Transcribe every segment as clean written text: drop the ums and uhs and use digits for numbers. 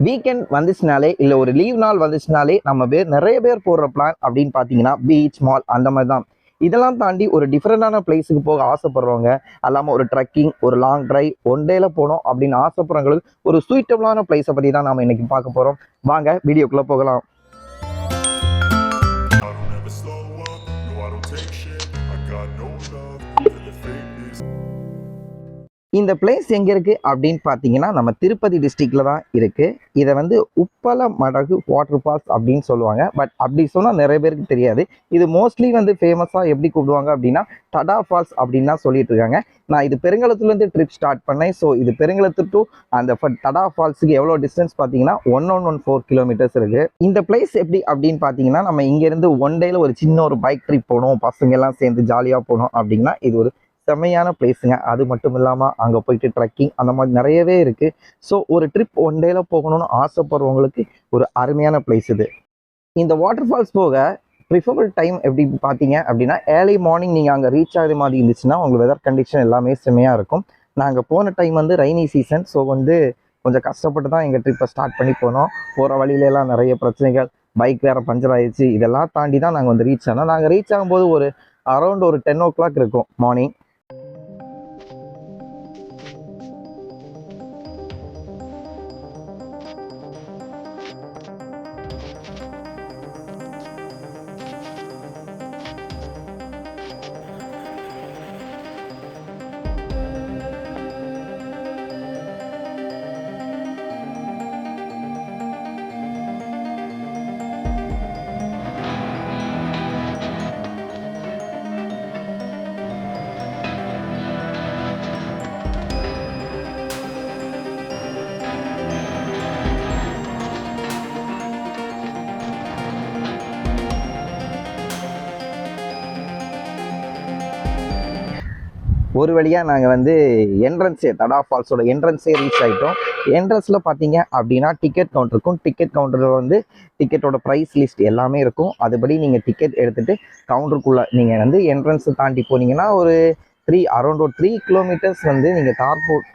Weekend வந்துச்சுனாலே இல்லை ஒரு leave நாள் வந்துச்சுனாலே நிறைய பேர் போடுற பிளான் அப்படின்னு பார்த்தீங்கன்னா பீச் மால் அந்த மாதிரி தான். இதெல்லாம் தாண்டி ஒரு டிஃப்ரெண்டான பிளேஸுக்கு போக ஆசைப்படுறவங்க, அல்லாமல் ஒரு ட்ரெக்கிங், ஒரு லாங் ட்ரைவ், ஒன் டேல போனோம் அப்படின்னு ஆசைப்படுறவங்களுக்கு ஒரு சூட்டபிளான பிளேஸை பற்றி தான் நாம் இன்னைக்கு பார்க்க போகிறோம். வாங்க வீடியோக்குள்ளே போகலாம். இந்த பிளேஸ் எங்கே இருக்குது அப்படின்னு பார்த்தீங்கன்னா நம்ம திருப்பதி டிஸ்ட்ரிக்டில் தான் இருக்குது. இதை வந்து உப்பல மடகு வாட்டர் ஃபால்ஸ் அப்படின்னு சொல்லுவாங்க. பட் அப்படி சொன்னால் நிறைய பேருக்கு தெரியாது. இது மோஸ்ட்லி வந்து ஃபேமஸாக எப்படி கூப்பிடுவாங்க அப்படின்னா டடா ஃபால்ஸ் அப்படின்னு தான் சொல்லிட்டு இருக்காங்க. நான் இது பெருங்களத்துலேருந்து ட்ரிப் ஸ்டார்ட் பண்ணேன். ஸோ இது பெருங்களத்து டு அந்த டடா ஃபால்ஸுக்கு எவ்வளோ டிஸ்டன்ஸ் பார்த்தீங்கன்னா 1114 கிலோமீட்டர்ஸ் இருக்குது. இந்த பிளேஸ் எப்படி அப்படின்னு பார்த்தீங்கன்னா நம்ம இங்கேருந்து ஒன் டேல ஒரு சின்ன ஒரு பைக் ட்ரிப் போகணும், பசங்க எல்லாம் சேர்ந்து ஜாலியாக போகணும் அப்படின்னா இது ஒரு செம்மையான பிளேஸுங்க. அது மட்டும் இல்லாமல் அங்கே போயிட்டு ட்ரெக்கிங் அந்த மாதிரி நிறையவே இருக்குது. ஸோ ஒரு ட்ரிப் ஒன் டேல போகணும்னு ஆசைப்படுறவங்களுக்கு ஒரு அருமையான பிளேஸ் இது. இந்த வாட்டர் ஃபால்ஸ் போக ப்ரிஃபரபிள் டைம் எப்படி பார்த்தீங்க அப்படின்னா ஏர்லி மார்னிங் நீங்கள் அங்கே ரீச் ஆகிற மாதிரி இருந்துச்சுன்னா உங்களுக்கு வெதர் கண்டிஷன் எல்லாமே செம்மையாக இருக்கும். நாங்கள் போன டைம் வந்து ரெய்னி சீசன். ஸோ வந்து கொஞ்சம் கஷ்டப்பட்டு தான் எங்கள் ட்ரிப்பை ஸ்டார்ட் பண்ணி போனோம். போகிற வழியிலலாம் நிறைய பிரச்சனைகள், பைக் வேறு பஞ்சர் ஆகிடுச்சு. இதெல்லாம் தாண்டி தான் நாங்கள் வந்து ரீச் ஆனோம். நாங்கள் ரீச் ஆகும்போது ஒரு அரௌண்ட் ஒரு 10 o'clock இருக்கும் மார்னிங். ஒரு வழியாக நாங்கள் வந்து தடா ஃபால்ஸோட என்ட்ரன்ஸே ரீச் ஆகிட்டோம். என்ட்ரன்ஸில் பார்த்தீங்க அப்படின்னா டிக்கெட் கவுண்டர் இருக்கும். டிக்கெட் கவுண்டரில் வந்து டிக்கெட்டோட ப்ரைஸ் லிஸ்ட் எல்லாமே இருக்கும். அதுபடி நீங்கள் டிக்கெட் எடுத்துகிட்டு கவுண்டருக்குள்ளே நீங்கள் வந்து என்ட்ரன்ஸை தாண்டி போனீங்கன்னா ஒரு அரௌண்ட் ஒரு 3 கிலோமீட்டர்ஸ் வந்து நீங்கள்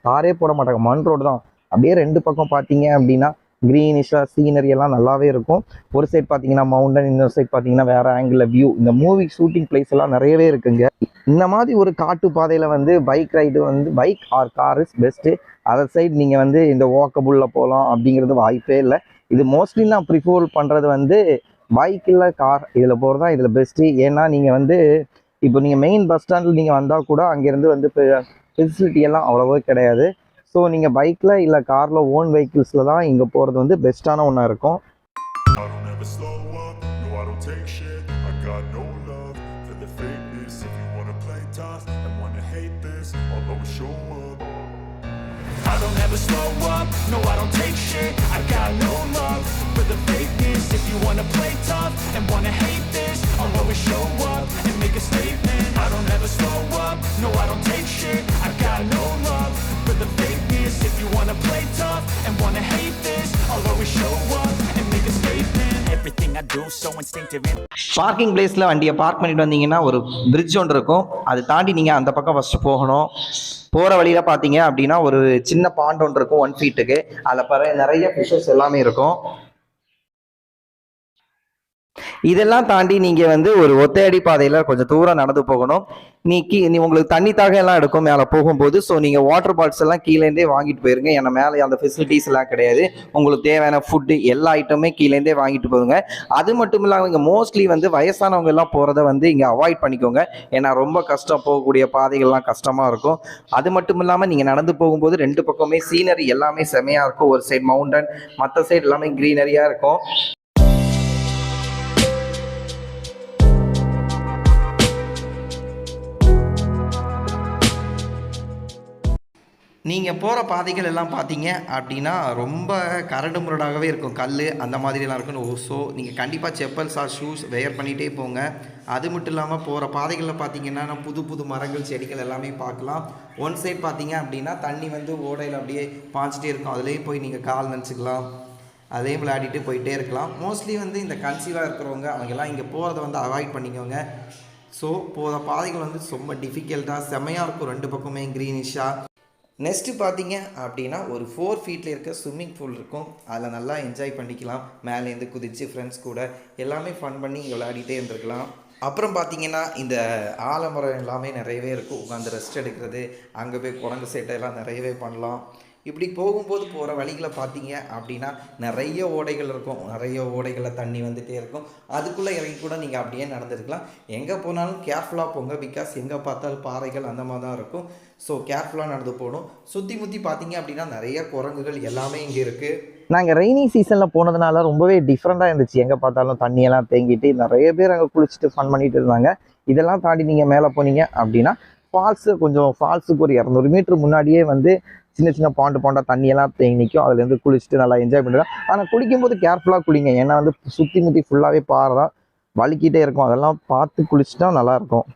தாரே போட மாட்டாங்க, மண் ரோடு தான். அப்படியே ரெண்டு பக்கம் பார்த்தீங்க அப்படின்னா க்ரீனிஷாக சீனரி எல்லாம் நல்லாவே இருக்கும். ஒரு சைட் பார்த்தீங்கன்னா மவுண்டன், இன்னொரு சைட் பார்த்தீங்கன்னா வேறு ஆங்கிளில் வியூ. இந்த மூவி ஷூட்டிங் பிளேஸ் எல்லாம் நிறையவே இருக்குங்க. இந்த மாதிரி ஒரு காட்டு பாதையில் வந்து பைக் ரைடு வந்து bike or car is best. Other side நீங்கள் வந்து இந்த வாக்கபுளில் போகலாம் அப்படிங்கிறது வாய்ப்பே இல்லை. இது மோஸ்ட்லி நான் ப்ரிஃபர் பண்ணுறது வந்து பைக் இல்லை கார் இதில் போகிறது தான் இதில் பெஸ்ட்டு. ஏன்னா நீங்கள் வந்து இப்போ நீங்கள் மெயின் பஸ் ஸ்டாண்டில் நீங்கள் வந்தால் கூட அங்கேருந்து வந்து ஃபெசிலிட்டி எல்லாம் அவ்வளோவா கிடையாது. ஸோ நீங்கள் பைக்கில் இல்லை காரில் ஓன் வெஹிக்கிள்ஸில் தான் இங்கே போகிறது வந்து பெஸ்ட்டான ஒன்றா இருக்கும். I don't ever slow up, no I don't take shit. I got no love for the fakeness. If you wanna play tough and wanna hate this, I'll always show up and make a statement. I don't ever slow up, no I don't take shit. I got no love for the fakeness. If you wanna play tough and wanna hate this, I'll always show up and make a statement. Everything I do so instinctive. Parking பிளேஸில் வண்டியை park பண்ணிட்டு வந்தீங்கன்னா ஒரு bridge ஒன்று இருக்கும். அது தாண்டி நீங்கள் அந்த பக்கம் ஃபஸ்ட்டு போகணும். போகிற வழியில் பார்த்தீங்க அப்படின்னா ஒரு சின்ன பாண்ட் ஒன்று இருக்கும் 1 feet. அதில் நிறைய ஃபிஷஸ் எல்லாமே இருக்கும். இதெல்லாம் தாண்டி நீங்கள் வந்து ஒரு ஒத்தையடி பாதையில் கொஞ்சம் தூரம் நடந்து போகணும். நீ உங்களுக்கு தண்ணி தாக எல்லாம் எடுக்கும் மேலே போகும்போது. ஸோ நீங்கள் வாட்டர் பாட்டில்ஸ் எல்லாம் கீழேருந்தே வாங்கிட்டு போயிருங்க. ஏன்னா மேலே அந்த ஃபெசிலிட்டிஸ் எல்லாம் கிடையாது. உங்களுக்கு தேவையான ஃபுட்டு எல்லா ஐட்டமே கீழேருந்தே வாங்கிட்டு போதுங்க. அது மட்டும் இல்லாமல் இங்கே மோஸ்ட்லி வந்து வயசானவங்க எல்லாம் போகிறத வந்து இங்கே அவாய்ட் பண்ணிக்கோங்க. ஏன்னா ரொம்ப கஷ்டம், போகக்கூடிய பாதைகள்லாம் கஷ்டமாக இருக்கும். அது மட்டும் இல்லாமல் நீங்கள் நடந்து போகும்போது ரெண்டு பக்கமே சீனரி எல்லாமே செமையாக இருக்கும். ஒரு சைடு மவுண்டன், மற்ற சைடு எல்லாமே க்ரீனரியாக இருக்கும். நீங்கள் போகிற பாதைகள் எல்லாம் பார்த்தீங்க அப்படின்னா ரொம்ப கரடு முரடாகவே இருக்கும். கல் அந்த மாதிரிலாம் இருக்கும். ஸோ நீங்கள் கண்டிப்பாக செப்பல்ஸ் ஆர் ஷூஸ் வெயர் பண்ணிகிட்டே போங்க. அது மட்டும் இல்லாமல் போகிற பாதைகளில் பார்த்தீங்கன்னா புது புது மரங்கள், செடிகள் எல்லாமே பார்க்கலாம். ஒன் சைட் பார்த்தீங்க அப்படின்னா தண்ணி வந்து ஓடையில் அப்படியே பாய்ச்சிட்டே இருக்கும். அதுலேயும் போய் நீங்கள் கால் நினச்சிக்கலாம், அதையும் விளையாடிட்டு போயிட்டே இருக்கலாம். மோஸ்ட்லி வந்து இந்த கன்சீவாக இருக்கிறவங்க அவங்கெல்லாம் இங்கே போகிறத வந்து அவாய்ட் பண்ணிக்கோங்க. ஸோ போகிற பாதைகள் வந்து ரொம்ப டிஃபிகல்ட்டாக செம்மையாக இருக்கும். ரெண்டு பக்கமே க்ரீனிஷாக நெக்ஸ்ட்டு பார்த்தீங்க அப்படின்னா ஒரு 4 ஃபீட்டில் இருக்க ஸ்விம்மிங் பூல் இருக்கும். அதில் நல்லா என்ஜாய் பண்ணிக்கலாம். மேலேருந்து குதித்து ஃப்ரெண்ட்ஸ் கூட எல்லாமே ஃபன் பண்ணி விளையாடிட்டே இருந்திருக்கலாம். அப்புறம் பார்த்தீங்கன்னா இந்த ஆலமரம் எல்லாமே நிறையவே இருக்கும். உட்காந்து ரெஸ்ட் எடுக்கிறது, அங்கே போய் குரங்கு சேட்டை எல்லாம் நிறையவே பண்ணலாம். இப்படி போகும்போது போகிற வழிகளை பார்த்தீங்க அப்படின்னா நிறைய ஓடைகள் இருக்கும். நிறைய ஓடைகளில் தண்ணி வந்துகிட்டே இருக்கும். அதுக்குள்ளே இறங்கி கூட நீங்கள் அப்படியே நடந்துருக்கலாம். எங்கே போனாலும் கேர்ஃபுல்லாக போங்க. பிகாஸ் எங்கே பார்த்தாலும் பாறைகள் அந்த மாதிரி தான் இருக்கும். ஸோ கேர்ஃபுல்லாக நடந்து போகணும். சுற்றி முற்றி பார்த்தீங்க அப்படின்னா நிறைய குரங்குகள் எல்லாமே இங்கே இருக்குது. நாங்கள் ரெய்னி சீசனில் போனதுனால ரொம்பவே டிஃப்ரெண்ட்டாக இருந்துச்சு. எங்கே பார்த்தாலும் தண்ணியெல்லாம் தேங்கிட்டு நிறைய பேர் அங்கே குளிச்சுட்டு ஃபன் பண்ணிட்டு இருந்தாங்க. இதெல்லாம் தாண்டி நீங்கள் மேலே போனீங்க அப்படின்னா ஃபால்ஸுக்கு ஒரு 200 மீட்டர் முன்னாடியே வந்து சின்ன சின்ன பாண்டாக தண்ணியெல்லாம் தேங்கி நிற்கும். அதுலேருந்து குளிச்சுட்டு நல்லா என்ஜாய் பண்ணுறேன். ஆனால் குளிக்கும்போது கேர்ஃபுல்லாக குளிங்க. ஏன்னா வந்து சுற்றி முற்றி ஃபுல்லாகவே பாறை தான், வலிக்கிட்டே இருக்கும். அதெல்லாம் பார்த்து குளிச்சுட்டா நல்லாயிருக்கும்.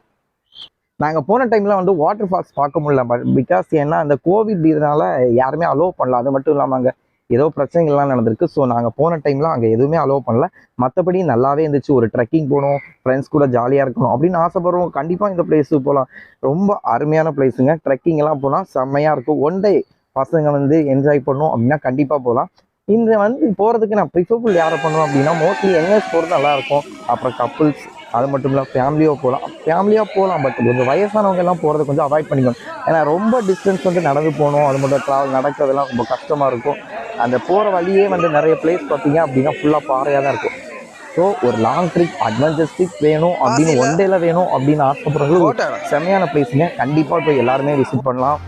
நாங்கள் போன டைமில் வந்து வாட்டர் ஃபால்ஸ் பார்க்க முடியல. பட் பிகாஸ் ஏன்னா அந்த கோவிட் இதனால யாருமே அலோவ் பண்ணல. அது மட்டும் இல்லாமல் அங்கே ஏதோ பிரச்சனைகள்லாம் நடந்திருக்கு. ஸோ நாங்கள் போன டைமில் அங்கே எதுவுமே அலோவ் பண்ணல. மற்றபடி நல்லாவே இருந்துச்சு. ஒரு ட்ரெக்கிங் போகணும், ஃப்ரெண்ட்ஸ் கூட ஜாலியாக இருக்கணும் அப்படின்னு ஆசைப்படுறோம். கண்டிப்பாக இந்த பிளேஸுக்கு போகலாம். ரொம்ப அருமையான பிளேஸுங்க. ட்ரெக்கிங் எல்லாம் போனால் செம்மையாக இருக்கும். ஒன் டே பசங்க வந்து என்ஜாய் பண்ணணும் அப்படின்னா கண்டிப்பாக போகலாம். இந்த வந்து போகிறதுக்கு நான் ப்ரிஃபரபிள் யாரை பண்ணுவேன் அப்படின்னா மோஸ்ட்லி யங்கர்ஸ் போகிறது நல்லாயிருக்கும். அப்புறம் கப்புள்ஸ், அது மட்டும் இல்லை ஃபேமிலியாக போகலாம். பட் கொஞ்சம் வயசானவங்க எல்லாம் போகிறத கொஞ்சம் அவாய்ட் பண்ணிக்கணும். ஏன்னா ரொம்ப டிஸ்டன்ஸ் வந்து நடந்து போகணும். அது மட்டும் ட்ராவல் நடக்கிறதுலாம் ரொம்ப கஷ்டமாக இருக்கும். அந்த போகிற வழியே வந்து நிறைய பிளேஸ் பார்த்தீங்க அப்படின்னா ஃபுல்லாக பாறையாக தான் இருக்கும். ஸோ ஒரு லாங் ட்ரிப், அட்வென்ச்சர் ட்ரிப் வேணும் அப்படின்னு ஒன் டேல வேணும் அப்படின்னு ஆசைப்படுறவங்களுக்கு செம்மையான பிளேஸுங்க. கண்டிப்பாக போய் எல்லாருமே விசிட் பண்ணலாம்.